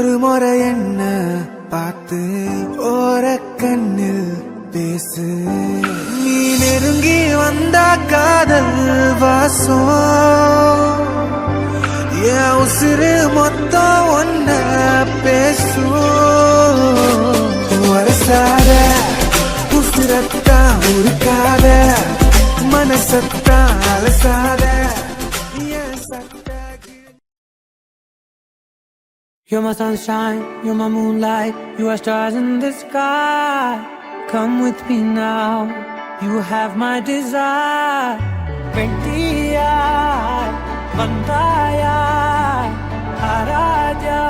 ஒரு முறை என்ன பார்த்து ஓர கண்ணில் பேசு. நீ நெருங்கி வந்த காதல் வாசம் என் உசிறு மொத்தம் ஒன்ன பேசும். வரசாத உசிரத்தா உருக்காத மனசத்தா அலசாத. You're my sunshine, you're my moonlight, you are stars in the sky. Come with me now, you have my desire. Vendiya, Vandaya, Araja.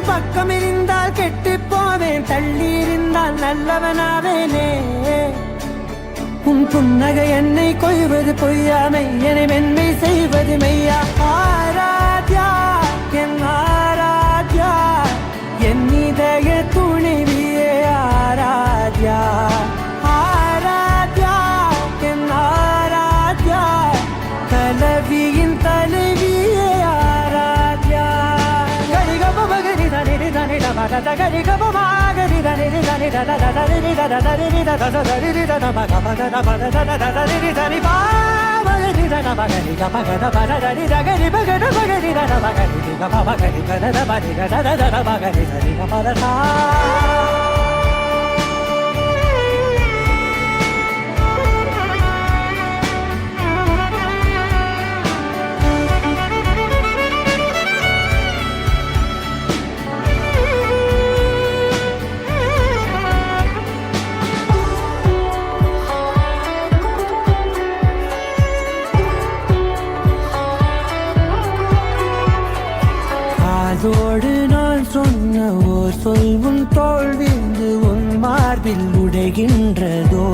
பக்கம் இருந்தால் கெட்டு போவேன், தள்ளி இருந்தால் நல்லவனாவேனே. உன் புன்னகை என்னை கொய்வது பொய்யாமை, என்னை மென்மை செய்வது மெய்யா. ஆராத்யா என் ஆராத்யா, என் இதய துணைவியே ஆராத்யா. ஆராத்யா என் Aradhya, கலவியின் தலைவியே Aradhya. Gari ga ba gari da ni da ni da da da da ni da da da ni da da da da ni da da ba ga ba da da ba da da da da ni da ni ba ba ni da da ba ga ni ga ba ga da ba da da ni da gari ba ga da ba ga ni da da ba ga ni ga ba ba ga ni ga da da ba ni ga da da da ba ga ni da ni ga ba da da. அதோடு நான் சொன்ன ஓர் சொல் உன் தோல் விந்து உன் மார்பில் உடைகின்றதோ.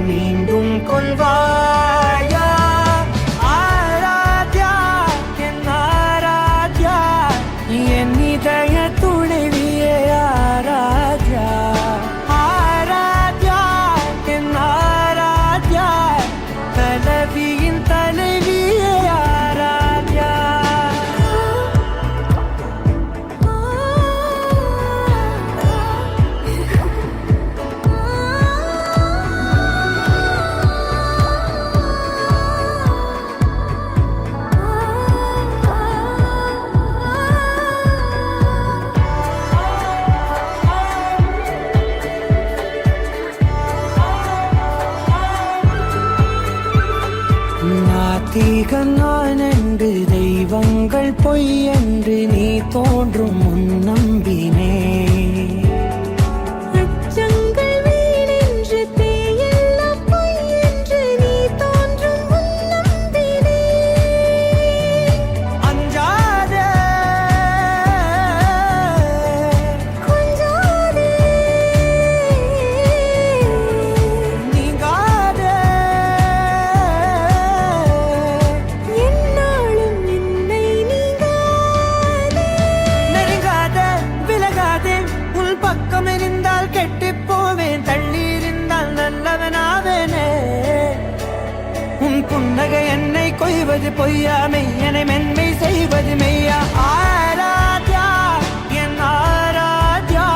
மீண்டும் கொள்வாயா ஆராத்யா என் ஆராத்யா, என் இதய துணைவியே ஆராத்யா. ஆராத்யா என் ஆராத்யா, தலைவியின் தலைவியே ஆராத்யா. நாத்திகன் நான் என்று தெய்வங்கள் பொய் என்று நீ தோன்றும் முன் நம்பினே. பக்கம் இருந்தால் கெட்டு போவேன், தள்ளி இருந்தால் நல்லவனாவேனே. உன் புன்னகை என்னை கொய்வது பொய்யாமை, என்னை மென்மை செய்வது மெய்யா. ஆராத்யா என் ஆராத்யா,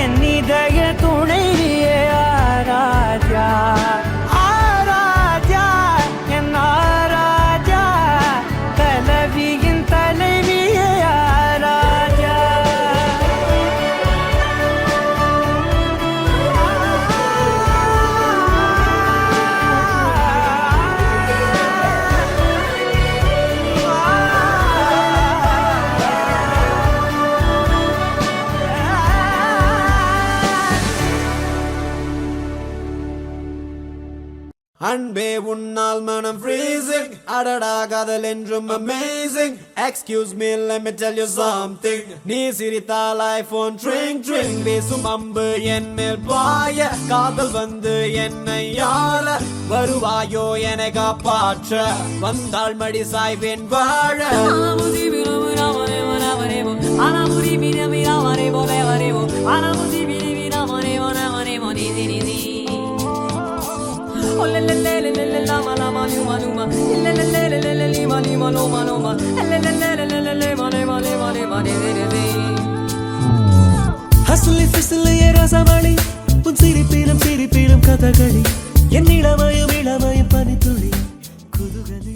என் இதய துணைவியே ஆராத்யா. ஆராத்யா என் ஆராத்யா, தலைவியின் தலைவியே ஆராத்யா. Ah உன்னால் மனம் freezing அடடா காதல் என்றும் amazing excuse me let me tell you something நீ சிரித்தால் ஐபோன் ட்ரிங் ட்ரிங் வீசும் அம்பு என் மேல் பாய காதல் வந்து என்னை யார வருவாயோ என காப்பாற்ற வந்தாள் மடி சாய்வேன் வாழ ஹசுலி பிசுலிய ரசமணி உன் சிரிப்பிலும் சிரிப்பிலும் கதகளி என் இளமயம் இளமயம் பனித்துளி குதுகலி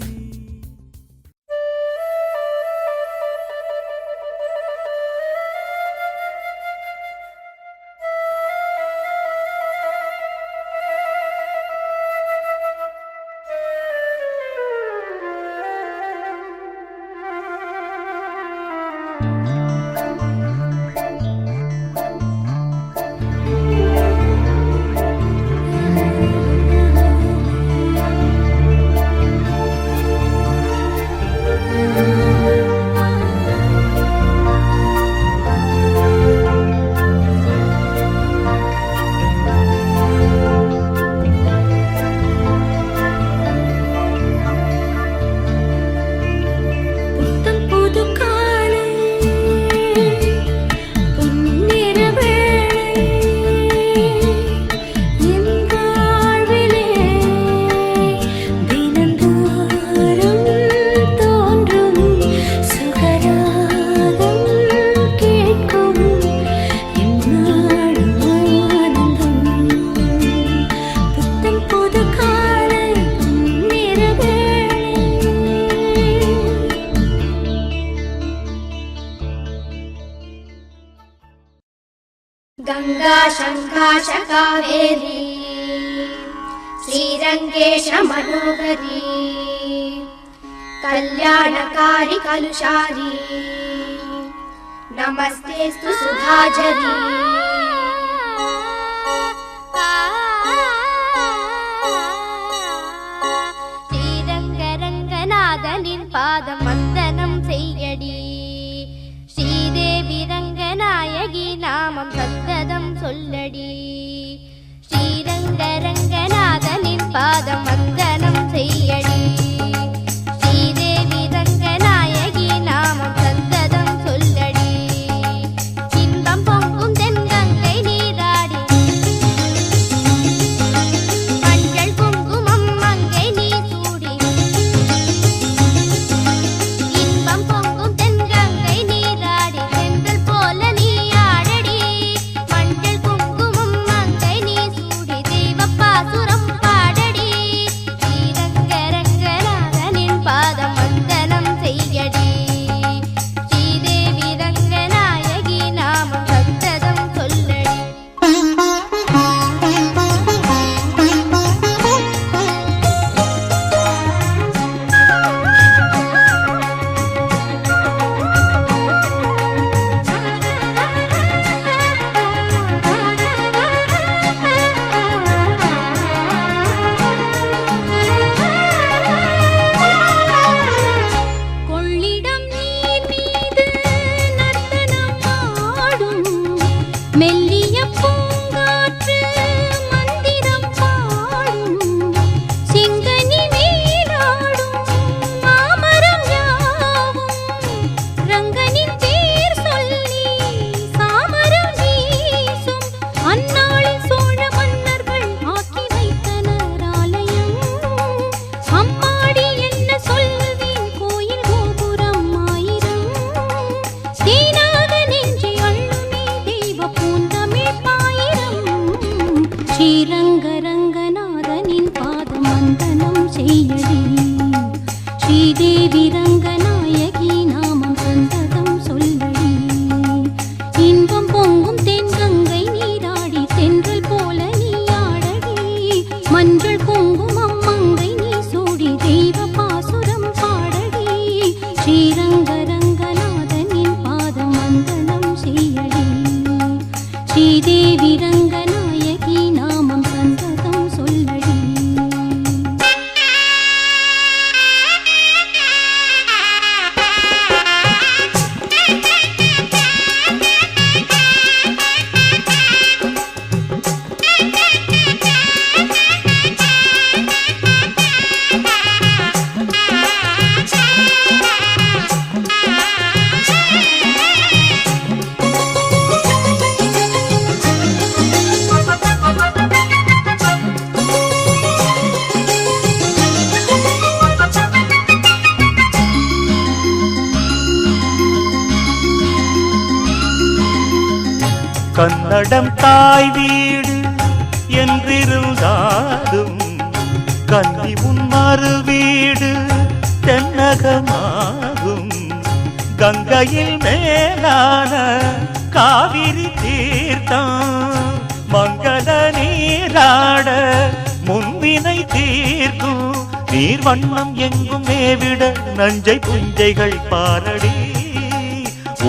गंगा शंकाश कावेरी श्रीरंगेश मनोहरी कल्याणकारी कलुषारी नमस्तेस्तु सुधाजरी श्रीरंगरंगनाथनिन पादम वंदनम सेयडी श्रीदेवी रंगनायकी नामम सन्तदम सोल्लडी श्रीरंगरंगनाथनिन पादम वंदनम सेयडी श्रीदेवी रंगनायकी नामम सन्तदम सोल्लडी इன்பம் பொங்கும் தென்கங்கை நீராடி மஞ்சள் குங்குமம் மங்கை நீ சூடி இன்பம் பொங்கும் தென்கங்கை நீராடி செந்தல் போல நீ ஆடடி மஞ்சள் குங்குமம் மங்கை நீ சூடி தெய்வப்பாசுரம் பாடடி ஸ்ரீரங்கரங்க கன்னடம் தாய் வீடு என்றிருந்தாலும் கன்னி உன் மறு வீடு தென்னகமாகும். கங்கையில் மேலான காவிரி தீர்த்தம் மங்கள நீராட முன்வினை தீர்க்கும். நீர் வண்ணம் எங்கும் மேவிட நஞ்சை புஞ்சைகள் பாரடி.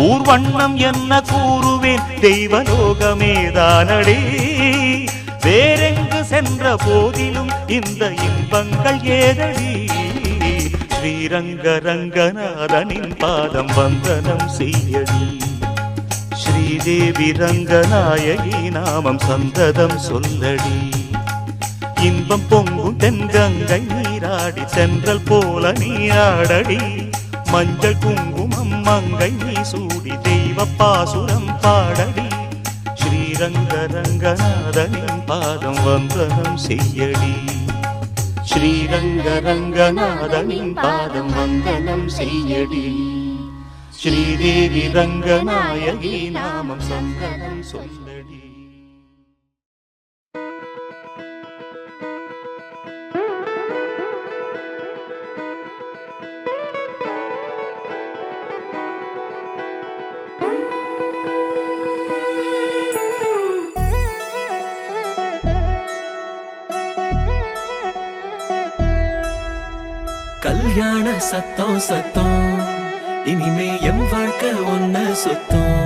ஊர் வண்ணம் என்ன கூறுவேன் தெய்வலோகமேதானடி. வேறெங்கு சென்ற போதிலும் இந்த இன்பங்கள் ஏதடி. ஸ்ரீரங்க ரங்கநாதனின் பாதம் வந்தனம் செய்யடி. ஸ்ரீதேவி ரங்கநாயகி நாமம் சந்ததம் சொல்லடி. இன்பம் பொங்கும் தென்கங்கை நீராடி சென்றல் போல நீராடடி. மஞ்சள் குங்குமம் மங்கை நீ சூடி தெய்வ பாசுரம் பாடடி. ஸ்ரீரங்க ரங்கநாதனின் பாதம் வந்தனம் செய்யடி. ஸ்ரீரங்க ரங்கநாதனின் பாதம் வந்தனம் செய்யடி. ஸ்ரீதேவி ரங்கநாயகி நாமம் சந்தனம் சொல்லடி. கல்யாண சத்தம் சத்தம் இனிமே எம் வாழ்க்கை ஒன்ன சுத்தம்.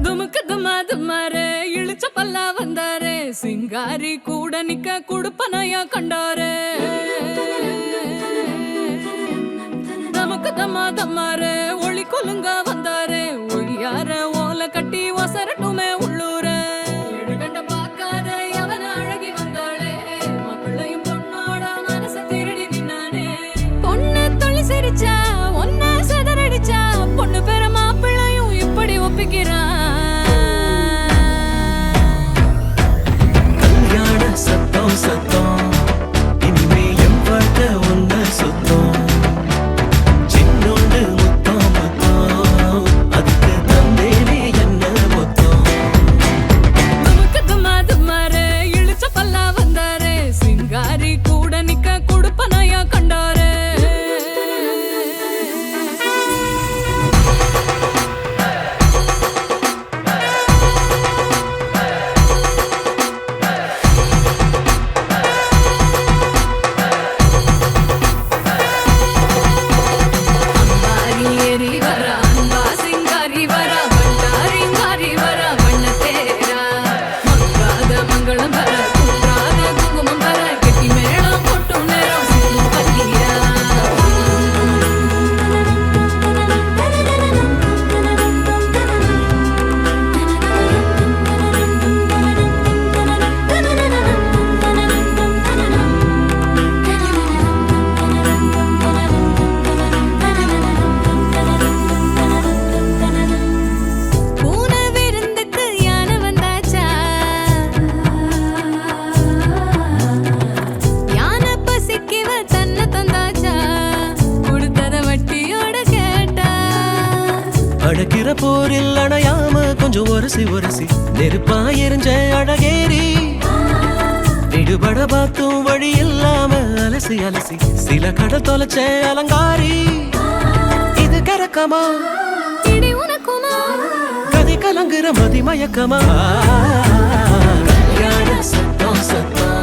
துமுக்கு துமாரு இழுச்ச பல்லா வந்தாரு. சிங்காரி கூட நிக்க குடுப்பனையா கண்டாரு. நமக்கு தம்மாரு ஒளி கொலுங்க வந்தாரு. ஒளியார ஓல கட்டி ஒசரட்டுமே உள்ளூர. எழுகண்ட பார்க்காத எவன அழகி வந்தாளே. மக்களையும் பொண்ணோட மனச திருடி நின்னானே. பொண்ணு தொழில் சிரிச்சா ஒன்ன சதறடிச்சா. பொண்ணு பேர மாப்பிள்ளையும் இப்படி ஒப்பிக்கிறான். கல்யாண சத்தம் சத்தம் இனிமே எம் வாழ்க்கை ஒன்ன சுத்தம். சின்னோண்டு முத்தம் முத்தம் அதுக்கு தந்தேனே என்ன மொத்தம். நமக்கு துமாரு இழுச்ச பல்லா வந்தாரு. சிங்காரி கூட நிக்க குடுப்பனையா கண்டாரு. அம்பாரி ஏறி வரா அன்பா சிங்காரி வரா. வண்டாரிங்காரி வரா வண்ண தேரா. மங்காத மங்களம் வர குன்றாத குங்குமம் வர. கெட்டி மேளம் போட்டு நேரம் சிங்கம் பல்லியா. பூனை விருந்துக்கு யானை வந்தாச்சா. யானை பசிக்கிவ தன்னை தந்தாச்சா. கொடுத்தத வட்டியோட கேட்டா. அடக்கிற போரில் அணையாம கொஞ்சம் ஒரசி ஒரசி நெருப்பா எரிஞ்ச அழகேரி. விடுபட பார்த்தும் வழி இல்லாம அலசி அலசி சில கடல் தொலைச்ச அலங்காரி. இது கரக்கமா இடி உனக்குமா கதி கலங்குற மதி மயக்கமா. கல்யாண சத்தம் சத்தம்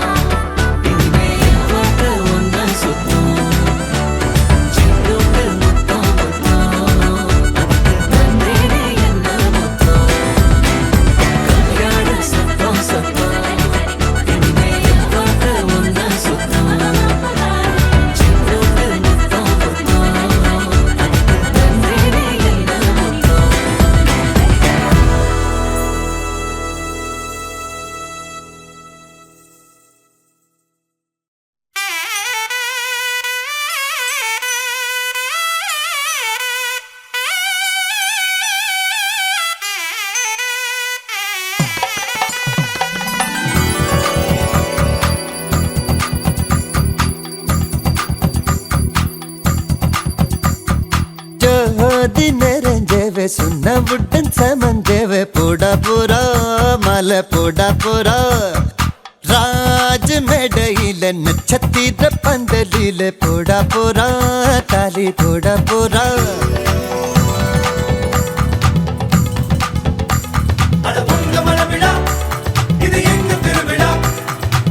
இனிமே என் வாழ்க்கை ஒன்ன சுத்தம். சின்னோண்டு முத்தம் முத்தம் அதுக்கு தந்தேனே என்ன மொத்தம். கல்யாண சத்தம் சத்தம் இனிமே என் வாழ்க்கை ஒன்ன சுத்தம். சின்னோண்டு முத்தம் முத்தம் அதுக்கு தந்தேனே என்ன மொத்தம். ஜோதி நிறைஞ்சவே சுண்ண விட்டன் சமஞ்சவே போட போட போறா மாலை போட போறா ராஜ மேடையில நட்சத்திர பந்தலில போட போறா தாலி போட போறா அட பொங்க மனவிழா இது எங்க திருவிழா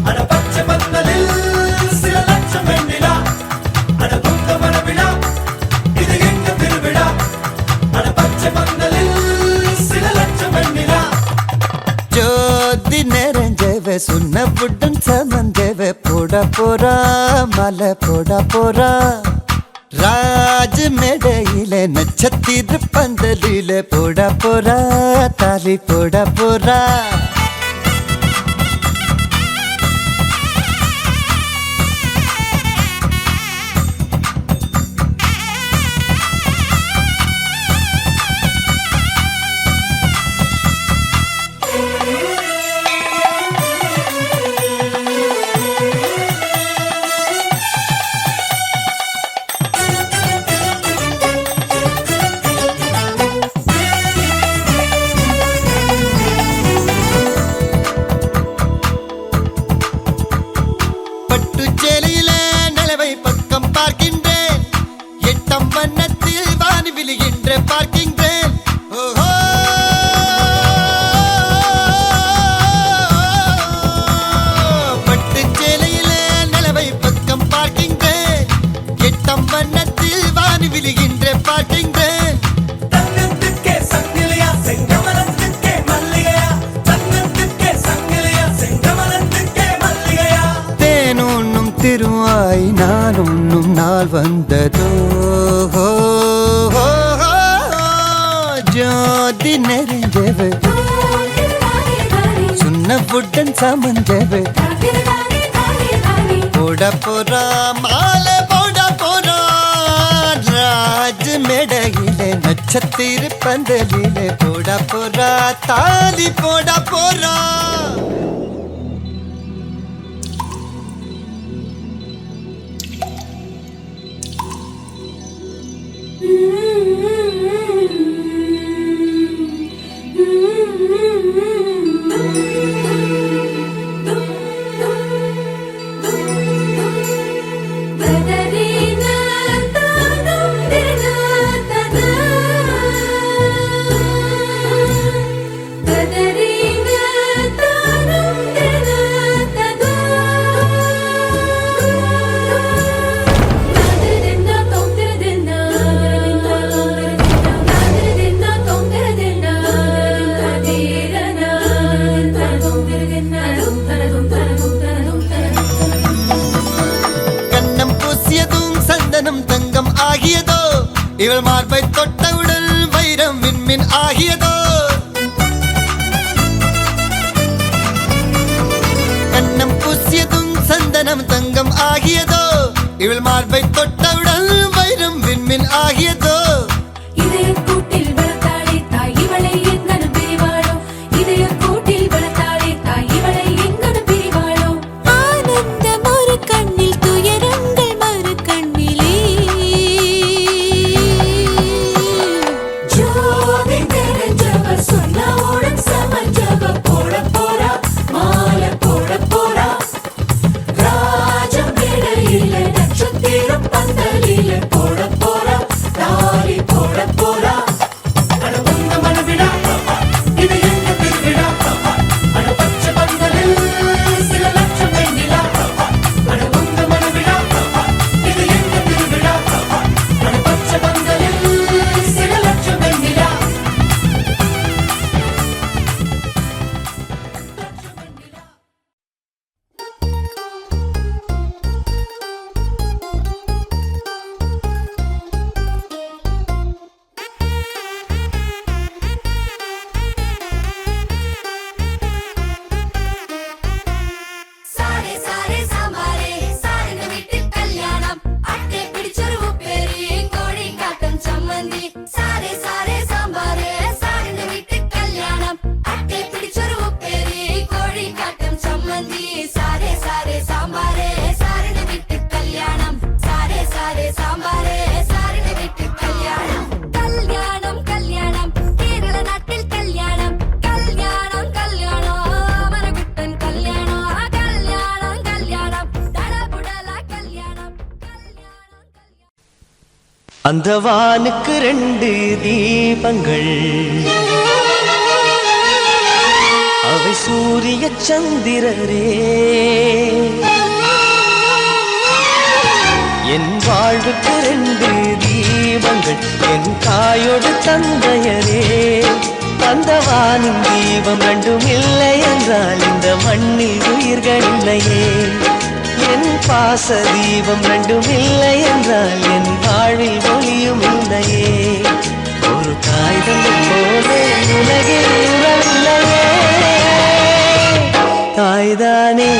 அட பச்சை பந்தலில் சில லட்சம் வெண்ணிலா அட பொங்க மனவிழா இது எங்க திருவிழா அட பச்சை பந்தலில் சில லட்சம் வெண்ணிலா ஜோதி நிறைஞ்சவ சொன்ன புட்டன் சமந்தவ போட போறா மாலை போட போறா ராஜ மேடையில நட்சத்திர பந்தலில போட போறா தாலி போட போறா பட்டுச்சேலையில நிலவை பக்கம் பார்க்கின்றேன் எட்டம் வண்ணத்தில் வானி விழுகின்ற பார்க்கின்றேன் ஓஹோ பட்டுச்சேலையில நிலவை பக்கம் பார்க்கின்றேன் எட்டம் வண்ணத்தில் வானி விழுகின்ற பார்க்கின்றேன் தங்கத்துக்கே சங்கிலியா செங்கமலத்துக்கே மல்லிகையா தங்கத்துக்கே சங்கிலியா செங்கமலத்துக்கே மல்லிகையா தேனுண்ணும் திருவாய் நான் உண்ணும் நாள் வந்ததோ ஜோதி நெறிஞ்சவ சொன்ன புட்டன் சமஞ்சவ போட போறா மாலை போட போறா ராஜ மேடையில நட்சத்திர பந்தலில போட போறா தாலி போட போறா தங்கம் ஆகியதோ இவள் மார்பை தொட்டவுடன் வைரம் விண்மின் ஆகியதோ கண்ணம் பூசியதும் சந்தனம் தங்கம் ஆகியதோ இவள் மார்பை தொட்டவுடன் வைரம் விண்மின் ஆகியதோ நட்சத்திரம் பந்தலில போட போறா அந்த வானுக்கு 2 தீபங்கள், அவை சூரிய சந்திரரே. என் வாழ்வுக்கு 2 தீபங்கள், என் தாயோடு தந்தையரே. அந்த வானின் தீபம் 2 இல்லை என்றால் இந்த மண்ணில் உயிர்கள் இல்லையே. என் பாச தீபம் 2 இல்லை என்றால் என் வாழ்வில் ஒளியும் இல்லையே. ஒரு தாய் தந்தை போலே உலகில் உறவில்லையே. தாய்தானே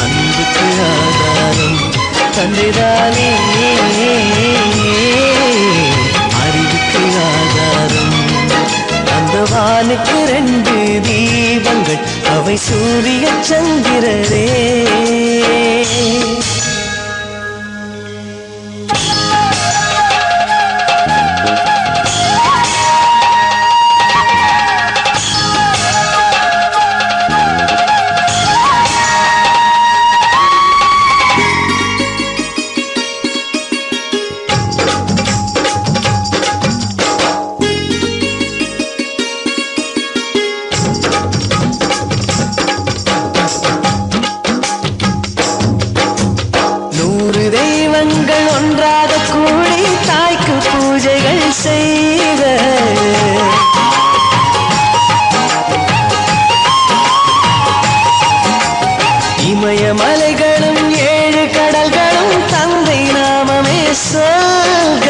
அன்புக்கு ஆதாரம், தந்தைதானே அறிவுக்கு ஆதாரம். அந்த வானுக்கு 2 தீபங்கள், அவை சூரிய சந்திரரே. ஒன்றாக கூடி தாய்க்கு பூஜைகள் செய்த இமயமலைகளும் 7 கடல்களும் தந்தை நாமமே சொல்க.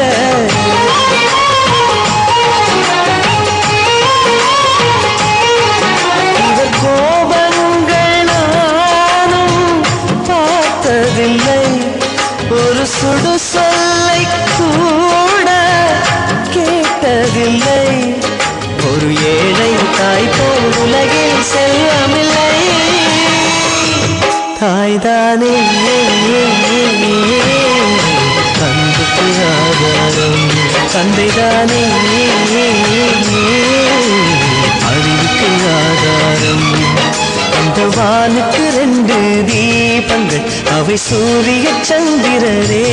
இவர் கோபங்கள் நானும் பார்த்ததில்லை, ஒரு சுடு சொல்லை கூட கேட்டதில்லை. ஒரு ஏழை தாய் போல் உலகில் செல்வமில்லை. தாய்தானே அன்புக்கு ஆதாரம், தந்தைதானே அறிவுக்கு ஆதாரம். அந்த வானுக்கு 2 தீபங்கள், அவை சூரிய சந்திரரே.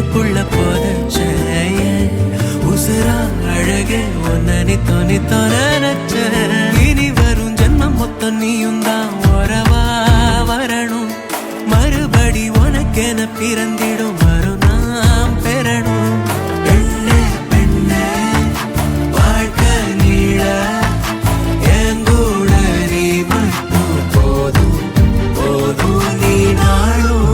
எனக்குள்ள போதச்ச உசுரா அழகே ஒன்னி தோணி தோணச்ச இனி வரும் ஜென்மம் மொத்தம் நீயும் தான் உறவா வரணும் மறுபடி உனக்கென பிறந்திடும் வரும் நாம் பெறணும் பெண்ணே பெண்ணே வாழ்க்கை நீள எங்கூட நீ மட்டும் போதும் போதும் நீ நாளும்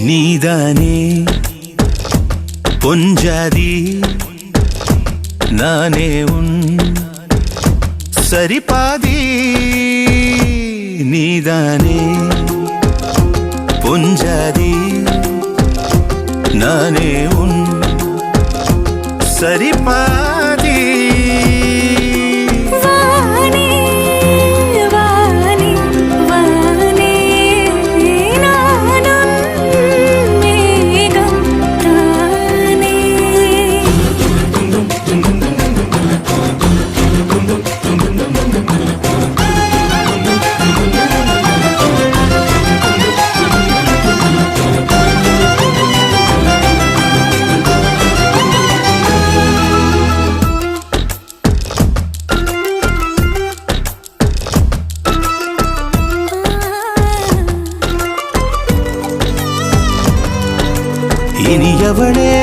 நீதானே பொஞ்சாதி நானே உன் சரிபாதி நீதானே பொஞ்சாதி நானே உன் சரிபாதி இனியவளே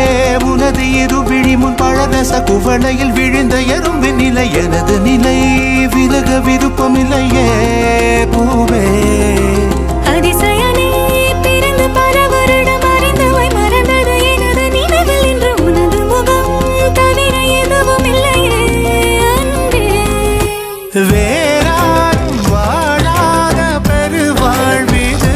உனது இருவிழி முன் பழதச குவளையில் விழுந்த எறும்பின் நிலை எனது நிலை விலக விருப்பமில்லையே பூவே அதிசயனே பிறந்து பல வருடம் அறிந்தவை மறந்தது எனது நினைவில் இன்று உனது முகம் தவிர எதுவும் இல்லையே அன்பே வேறாரும் வாழாத பெருவாழ்விது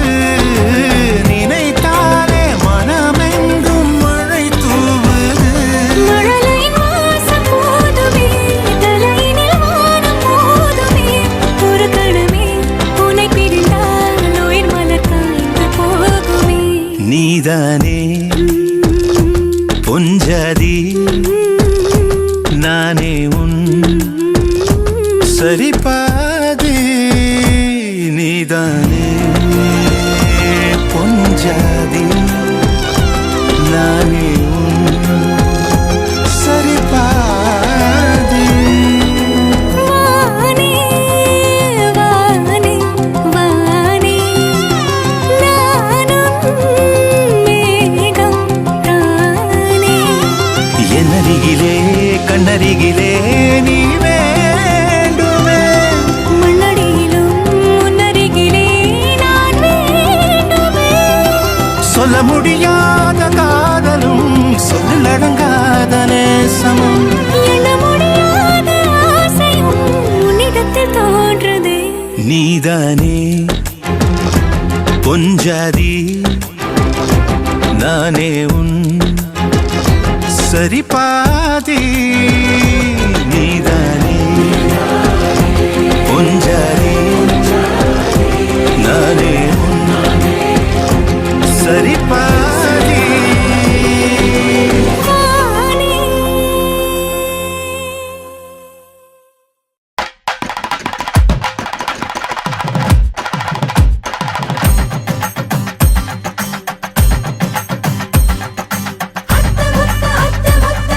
நினைத்தாலே மனமெங்கும் மழை தூவுது மழலையின் வாசம் போதுமே தலையினில் வானம் போதுமே ஒரு கணமே உன்னை பிரிந்தால் உயிர் மலர் காய்ந்து போகுமே நீதானே பொஞ்சாதி நானே உன் சரிபாதி நீதானே பொஞ்சாதி நானே உன் சரிபாதி வானே வானே வானே நானும் மேகம் தானே என்னருகிலே கண்ணருகிலே நீ வேண்டுமே மண்ண முடியாத காதலும் சொல்லில் அடங்காத நேசமும் எண்ண முடியாத ஆசையும் உன்னிடத்தில் தோன்றுதே நீதானே பொஞ்சாதி நானே உன் சரிபாதி நீதானே பொஞ்சாதி நானே உன் சரிபாதி அத்த முத்த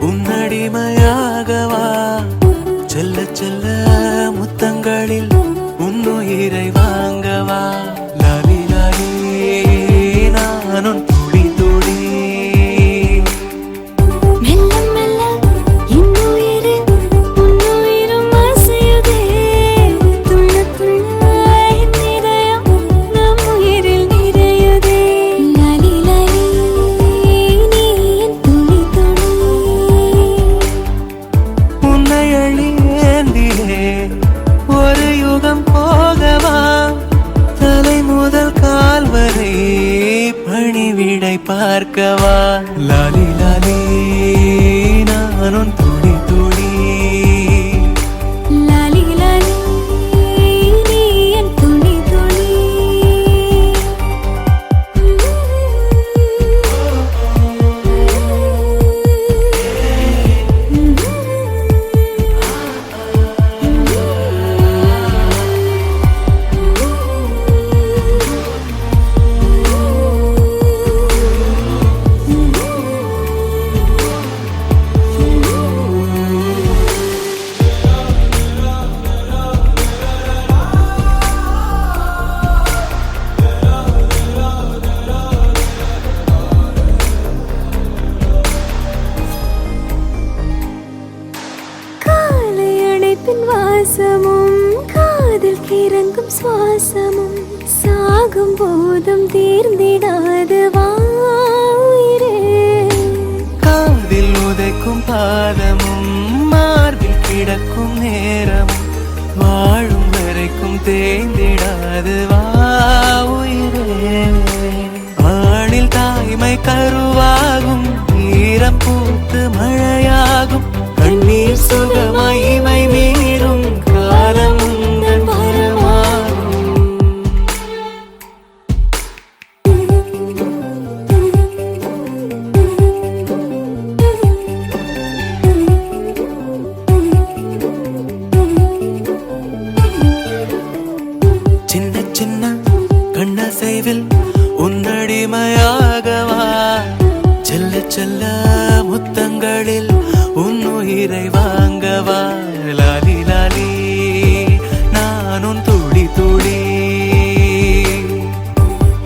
உன்னடிமையாகவா செல்ல செல்ல முத்தங்களில் உன்னுயிரை வாங்கவா லாலி லாலி நானும் துளி துளி மெல்ல மெல்ல இன்னுயிரு உன்னுயிரும் அசையுதே துள்ள துள்ள என் இதயம் நம் உயிரில் நிறையுதே லாலி லாலி நீ என் துளி துளி உன்னை அழியேந்தியே ஒரு யுகம் போகவா தலை முதல் கால் வரை பணிவிடை பார்க்கவா லாலி லாலி நானும் துளி துளி லாலி லாலி நீ என் துளி துளி காலை அடைப்பின் வாசமும் காதில் கிறங்கும் சுவாசமும் சாகும் போதும் தீர்ந்திடாது வாயிரே காதில் உதைக்கும் பாதமும் மார்பில் கிடக்கும் நேரமும் வாழும் வரைக்கும் தேய்ந்திடாது வா உயிரே ஆணில் தாய்மை கருவாகும் ஈரம் பூத்து மழையாகும் கண்ணீர் சுகமாய் இமை மீறும் காலம் உந்தன் வரமாகும் சின்ன சின்ன கண்ணசைவில் உன்னடிமையாகவா செல்ல செல்ல முத்தங்களில் உன்னுயிரை வாங்கவா லாலி லாலி நானும் துளி துளி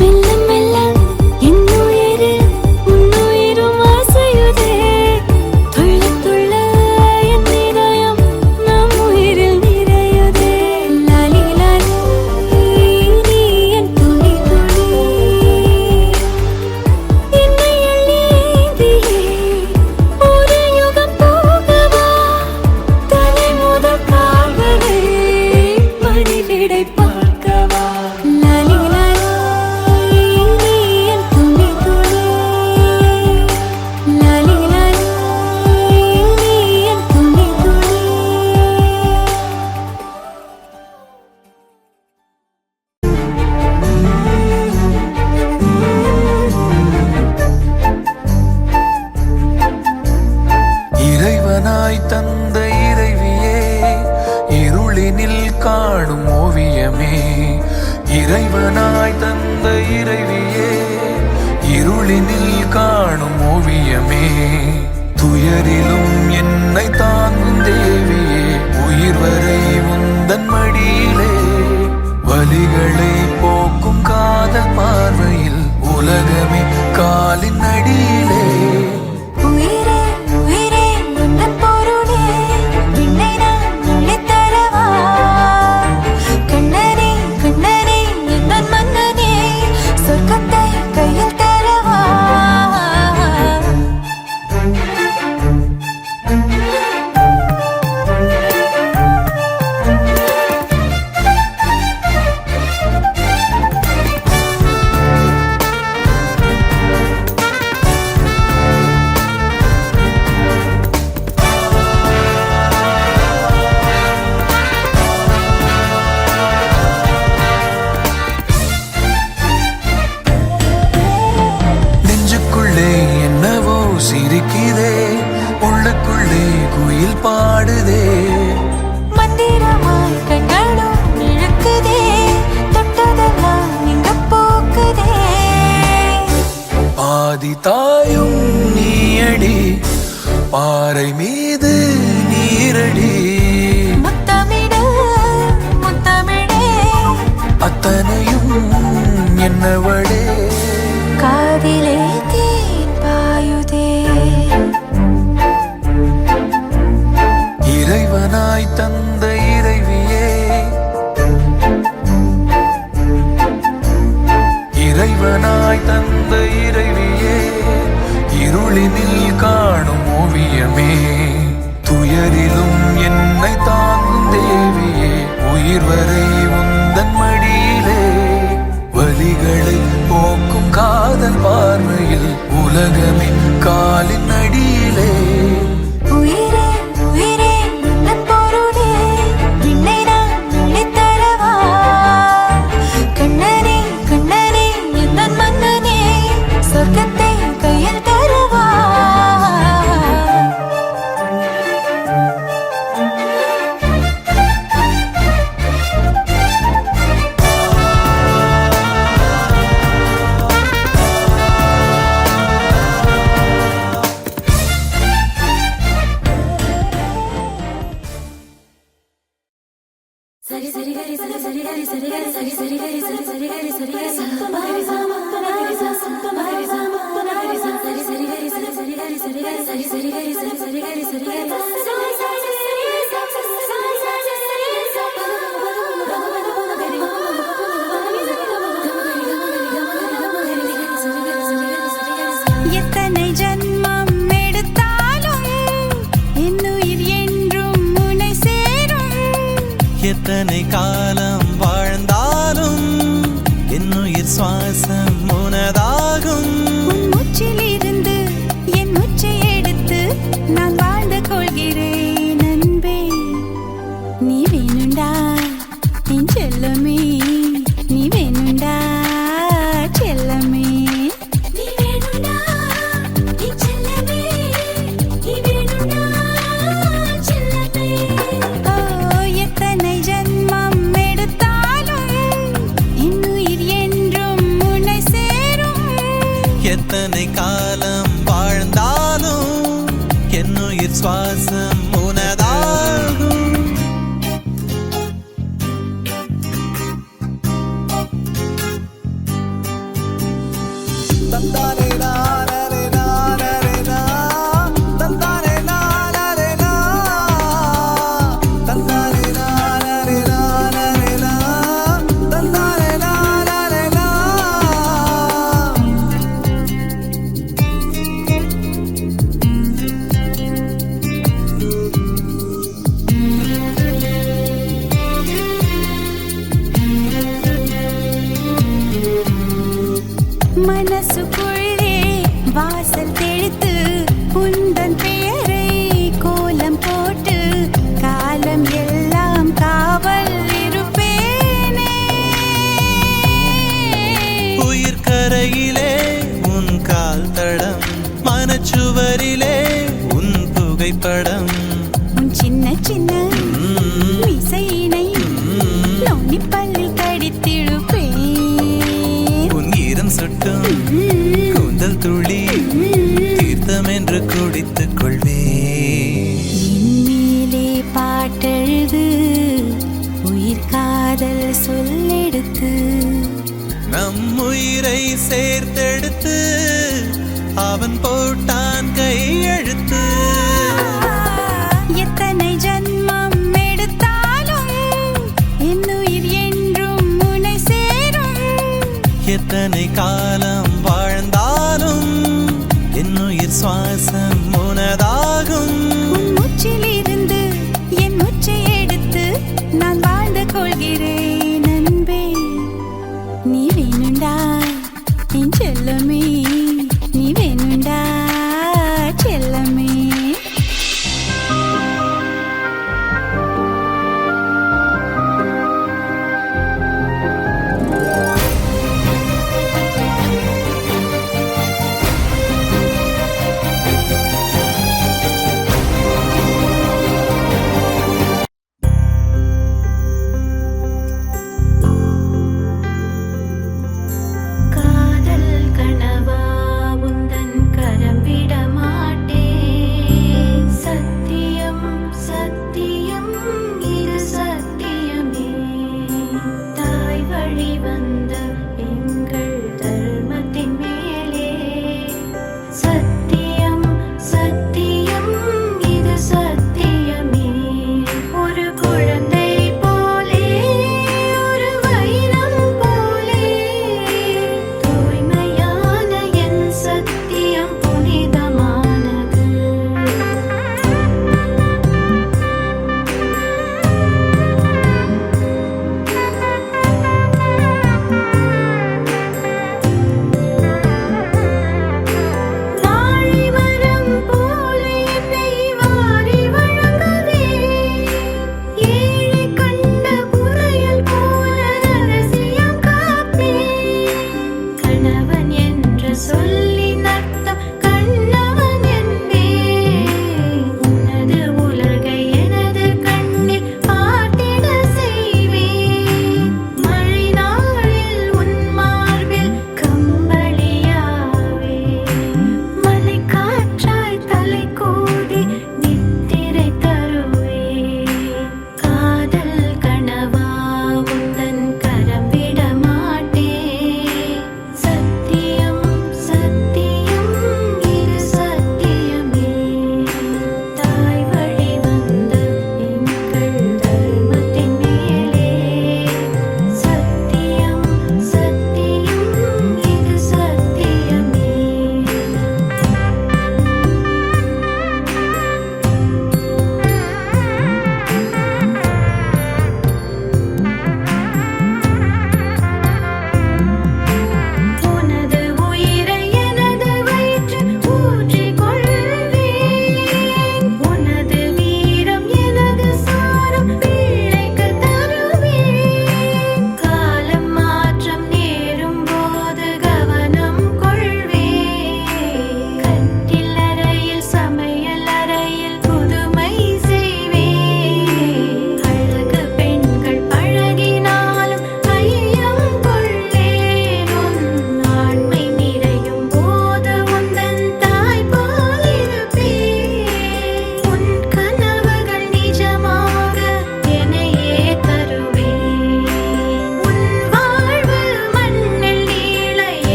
மெல்ல மெல்ல இன்னுயிரு உன்னுயிரும் அசையுதே துள்ள துள்ள என் இதயம் நம் உயிரில் நிறையுதே லாலி லாலி நீ என் துளி துளி என்னை அள்ளியேந்தியே ஒரு யுகம் போகவா தலை முதல் கால் வரை பணிவிடை பார்க்கவா லாலி லாலி நீ என் துளி துளி லாலி லாலி நீ என் துளி துளி இறைவனாய் தந்த இறைவியே இருளினில் காணும் ஓவியமே இறைவனாய் தந்த இறைவியே இருளினில் காணும் ஓவியமே துயரிலும் என்னை தாங்கும் தேவியே உயிர் வரை உந்தன் மடியிலே வலிகளை போக்கும் காதல் பார்வையில் உலகமே காலின் அடியிலே உயிரே உயிரே உந்தன் பொருளே விண்ணை நான் அள்ளித் தரவா கண்ணனே கண்ணனே எந்தன் மன்னனே சொர்க்கத்தை கையில் தரவா நெஞ்சுக்குள்ளே என்னவோ சிரிக்குதே உள்ளுக்குள்ளே குயில் பாடுதே மந்திரமாய் கண்களும் இழுக்குதே தொட்டதெல்லாம் இங்க போக்குதே பாதி தாயும் நீயடி பாறை மீது நீரடி முத்தமிடு முத்தமிழே அத்தனையும் என்னவளே காதிலே தேன் பாயுதே இறைவனாய் தந்த இறைவியே இறைவனாய் தந்த இறைவியே இருளினில் காணும் ஓவியமே துயரிலும் என்னை தாங்கும் தேவியே உயிர் வரை உந்தன் மடியிலே வலிகளை போக்கும் காதல் பார்வையில் உலகமின் காலின் அடியிலே உயிரே உயிரே உந்தன் பொருளே என்னை நான் அள்ளித்தரவா கண்ணனே கண்ணனே எந்தன் மன்னனே சொர்க்கத்தை கையில் தருவா சரி சரி கரி சரி சரி கரி சரி கரி சரி சரி கரி சரி சரி கரி சரி கரி சரி சரி கரி சரி சரி கரி சரி சரி கரி சரி கரி சரி சரி கரி சரி சரி கரி சரி கரி எத்தனை ஜன்மம் எடுத்தாலும் என்னுயிர் என்றும் உன்னை சேரும் எத்தனை காலம் வாழ்ந்தாலும் என்னுயிர் சுவாசம் உனதாகும் உன் மூச்சிலிருந்து என் மூச்சை எடுத்து நான் வாழ்ந்து கொள்கிறேன் அன்பே நீ வேணுண்டா என் செல்லமே நீ வேணுண்டா செல்லமே நீ வேணுண்டா என் செல்லமே நீ வேணுண்டா செல்லமே ஓ எத்தனை ஜன்மம் எடுத்தாலும் என்னுயிர் என்றும் உன்னை சேரும் எத்தனை காலம் வாழ்ந்தாலும் என்னுயிர் சுவாசம் உனதாகும் மனசுக்குள்ளே வாசல் தெளித்து உந்தன் பெயரை கோலம் போட்டு காலம் எல்லாம் காவல் இருப்பேனே உயிர் கரையிலே உன் கால் தடம் மனச்சுவரிலே உன் புகைப்படம் உன் சின்ன சின்ன மீசையினை நோனிப்பல்லில் கடித்திழுப்பேன் உன் ஈரம் சுட்டும் கூந்தல் துளி தீர்த்தம் என்று குடித்துக் கொள்வேன் மேலே பாட்டெழுது உயிர் காதல் சொல்லெடுத்து நம் உயிரை சேர்த்தெடுத்து அவன் போட்டான் கையெழுத்து எத்தனை ஜன்மம் எடுத்தாலும் என்னுயிர் என்றும் உன்னை சேரும் எத்தனை காலம் வாழ்ந்தாலும் என்னுயிர் சுவாசம் உனதாகும் உன் மூச்சிலிருந்து என் மூச்சை எடுத்து நான் வாழ்ந்து கொள்கிறேன் அன்பே நீ வேணுண்டா என் செல்லமே நீ வேணுண்டா செல்ல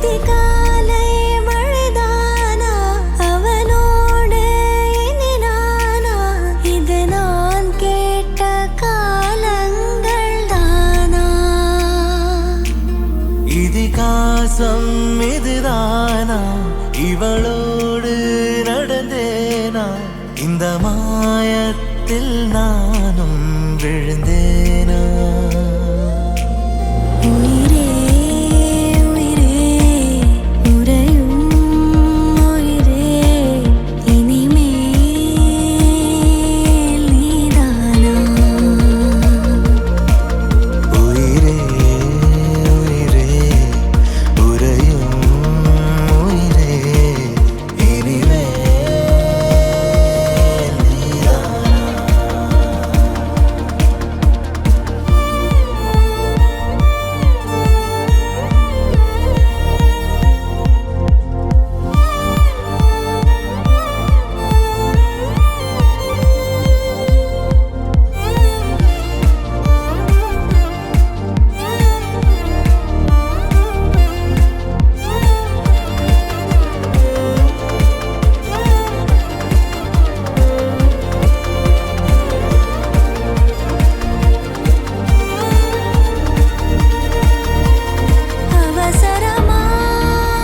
அதிகாலை மழைதானா அவனோடு இனி நானா இது நான் கேட்ட காலங்கள் தானா இதிகாசம் இதுதானா இவளோடு நடந்தேனா இந்த மாயத்தில் நானும் விழுந்தேனா உயிரே உயிரே உறையும் உயிரே இனிமேல் நீதானா உயிரே உயிரே உறையும் உயிரே இனிமேல் நீதானா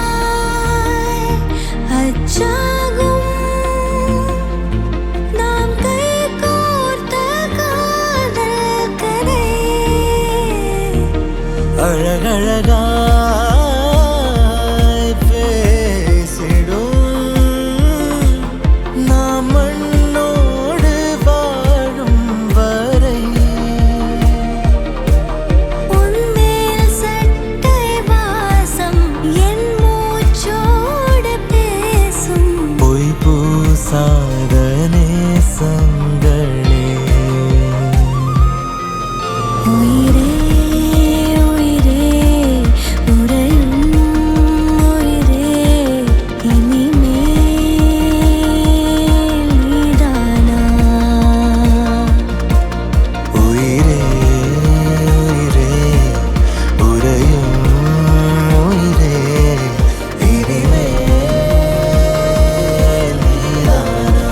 அவசரமாய் அச்சாகும் நாம் கைகோர்த்த காதல் கதை அழகழகாய் பேசிடும் நாம் மண்ணோடு வாழும் வரை உன்மேல் சட்டை வாசம் என் மூச்சோடு பேசும் பொய் பூசாத நேசங்களே உயிரே உயிரே உறையும் உயிரே இனிமேல் நீதானா உயிரே உயிரே உறையும் உயிரே இனிமேல் நீதானா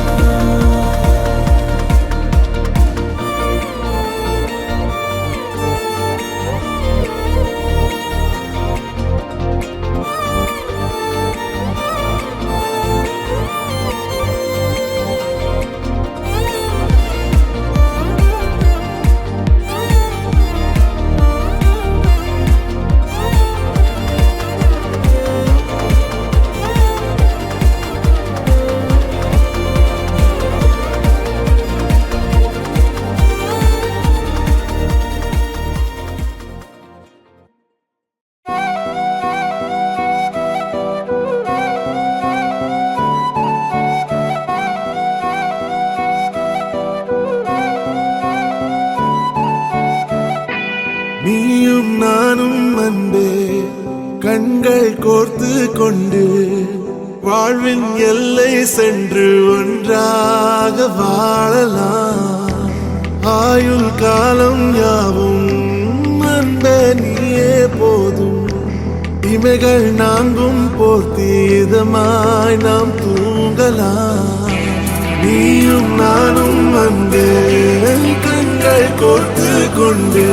நீயும் நானும் அன்பே கண்கள் கோர்த்து கொண்டு வாழ்வின் எல்லை சென்று ஒன்றாக வாழலாம் ஆயுள் காலம் யாவும் அன்பே நீயே போதும் இமைகள் நான்கும் போர்த்தி இதமாய் நாம் தூங்கலாம் நீயும் நானும் அன்பே கண்கள் கோர்த்து கொண்டு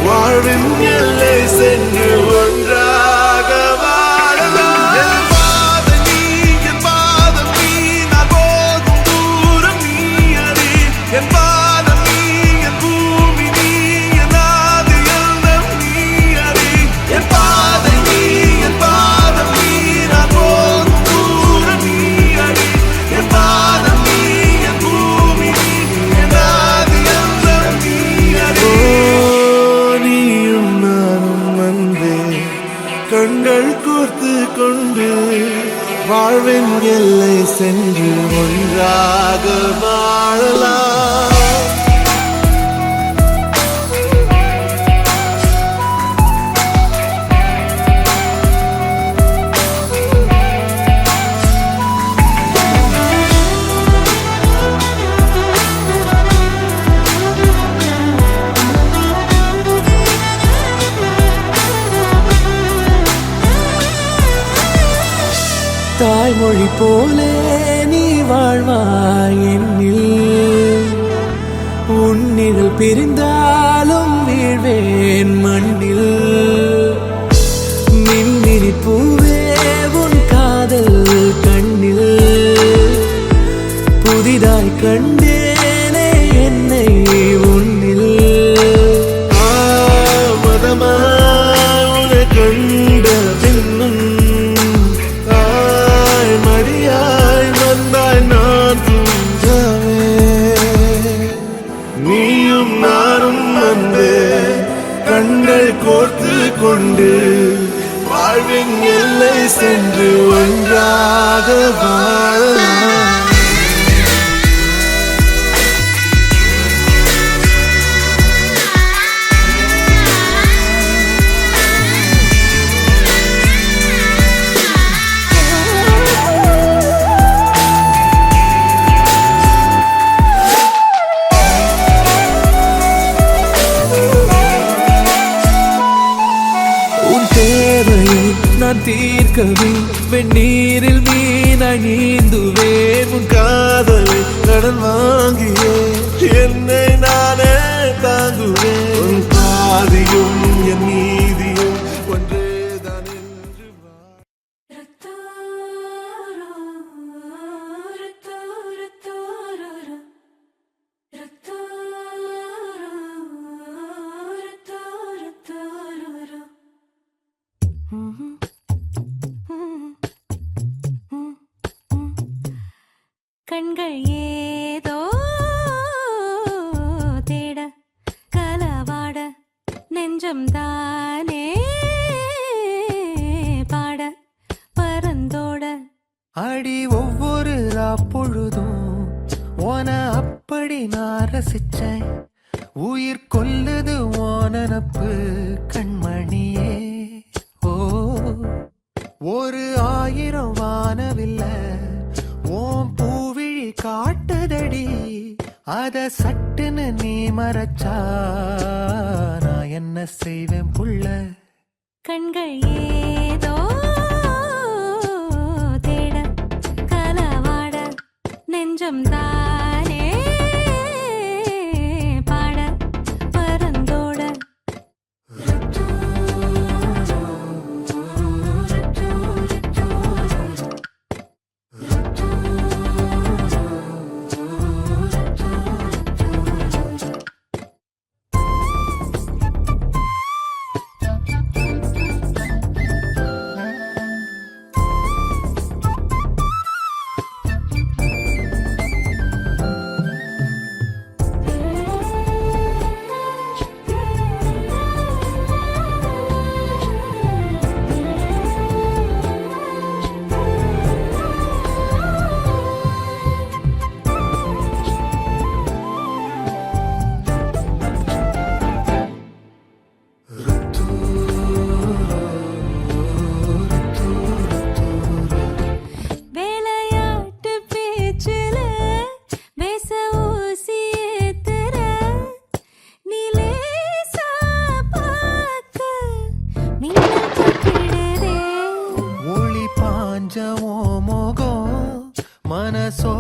வாழ்வின் எல்லை சென்று ஒன்றாக வாழலாம் என் பாதம் நீ நான் போகும் தூரம் நீ அறி என் பாதம் நீ என் பூமி நீ என் ஆதி எல்லாம் நீ அறி என் பாதம் நீ நான் போகும் தூரம் நீ அறி என் பாதம் நீ என் பூமி நீ என் ஆதி எல்லாம் நீ அறி நீயும் நானும் வந்தே கண்கள் கோர்த்து கொண்டு வாழ்வின் எல்லை சென்று ஒன்றாக வாழலாம் மொழி போலே நீ வாழ்வாய் என்னில் உன்னில் பிரிந்தாலும் வீழ்வேன் மண்ணில் மின்மினி பூவே உன் காதல் கண்ணில் புதிதாய் கண்டேனே என்னை உன்னில் மதமாய் கண்ட பின்னும் தாய் மடியாய் வந்தாய் நான் தூங்கவே நீயும் நானும் வந்து கண்கள் கோர்த்து கொண்டு வாழ்வின் எல்லை சென்று ஒன்றாக வாழலாம் நான் தீர்க்கவே வெந்நீரில் மீனாய் நீந்துவேன் உன் காதலை கடன் வாங்கியே என்னை நானே தாங்குவேன் உன் பாதியும் என் நீதியும் ஒன்றேதான் என்று கண்கள் ஏதோ தேட கலவாட நெஞ்சம் தானே பாட பரந்தோட அடி ஒவ்வொரு பொழுதும் ஓன அப்படி நான் ரசிச்சேன் உயிர் கொல்லுது ஓனப்பு கண்மணியே ஓ ஒரு 1000 வானவில்ல ஓம் பூவிழி காட்டுதடி அத சட்டுன்னு நீ மறைச்சா நான் என்ன செய்வேன் புள்ள கண்கள் ஏதோ தேட கலவாட நெஞ்சம் தானே பாட பரந்தோட மனசோ